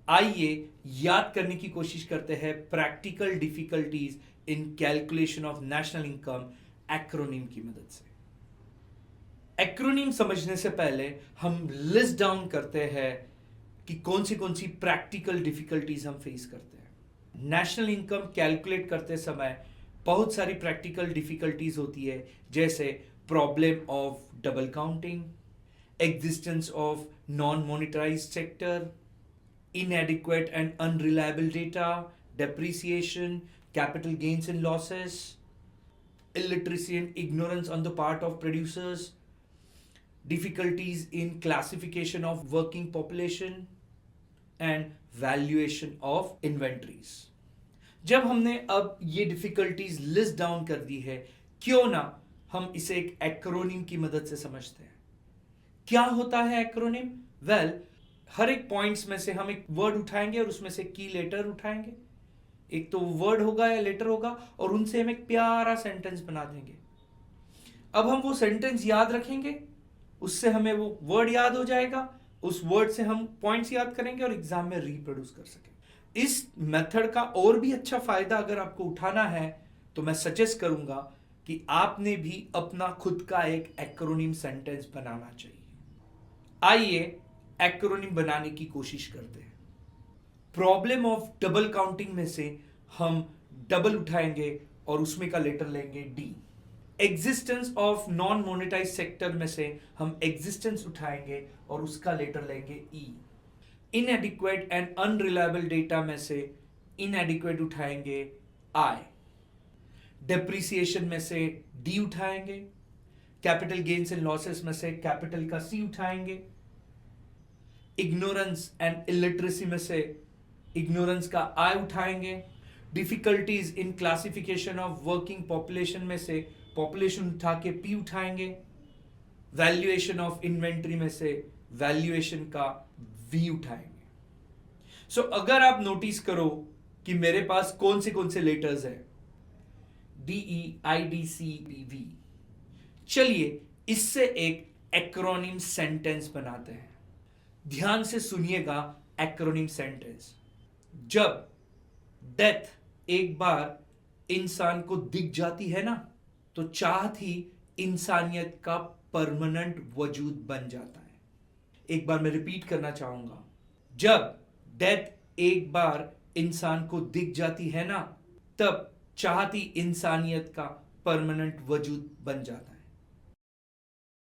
आइए याद करने की कोशिश करते हैं practical difficulties in calculation of national income acronym की मदद से। एक्रोनिम समझने से पहले हम लिस्ट डाउन करते हैं कि कौन सी प्रैक्टिकल डिफिकल्टीज हम फेस करते हैं। नेशनल इनकम कैलकुलेट करते समय बहुत सारी प्रैक्टिकल डिफिकल्टीज होती है, जैसे problem of double counting, existence of non monetised sector, inadequate and unreliable data, depreciation, capital gains and losses, illiteracy and ignorance on the part of producers, difficulties in classification of working population, and valuation of inventories. जब हमने अब ये difficulties list down कर दी है, क्यों ना हम इसे एक एक्रोनिम की मदद से समझते हैं। क्या होता है एक्रोनिम? वेल, हर एक पॉइंट्स में से हम एक वर्ड उठाएंगे और उसमें से की लेटर उठाएंगे। एक तो वर्ड होगा या लेटर होगा और उनसे हम एक प्यारा सेंटेंस बना देंगे। अब हम वो सेंटेंस याद रखेंगे, उससे हमें वो वर्ड याद हो जाएगा, उस वर्ड से हम पॉइंट्स याद करेंगे और एग्जाम में रिप्रोड्यूस कर सकेंगे। इस मेथड का और भी अच्छा फायदा अगर आपको उठाना है तो मैं सजेस्ट करूंगा कि आपने भी अपना खुद का एक एक्रोनिम सेंटेंस बनाना चाहिए। आइए एक्रोनिम बनाने की कोशिश करते हैं। प्रॉब्लम ऑफ डबल काउंटिंग में से हम डबल उठाएंगे और उसमें का लेटर लेंगे D. Existence of non monetize sector में से हम एग्जिस्टेंस उठाएंगे और उसका लेटर लेंगे E. Inadequate and unreliable data में से इनएडिक्वेट उठाएंगे आई। डेप्रिसिएशन में से डी उठाएंगे। कैपिटल गेन्स एंड लॉसेस में से कैपिटल का सी उठाएंगे। इग्नोरेंस एंड इलिटरेसी में से इग्नोरेंस का आई उठाएंगे। Difficulties in classification of working population में से पॉपुलेशन उठा के पी उठाएंगे। वैल्यूएशन ऑफ इन्वेंट्री में से वैल्यूएशन का वी उठाएंगे। सो अगर आप नोटिस करो कि मेरे पास कौन से लेटर्स है, D E I D C B V. चलिए इससे एक एक्रोनिम सेंटेंस बनाते हैं। ध्यान से सुनिएगा एक्रोनिम सेंटेंस। जब डेथ एक बार इंसान को दिख जाती है ना, तो चाहत ही इंसानियत का परमानेंट वजूद बन जाता है। एक बार मैं रिपीट करना चाहूंगा। जब डेथ एक बार इंसान को दिख जाती है ना, तब चाहत ही इंसानियत का परमानेंट वजूद बन जाता है।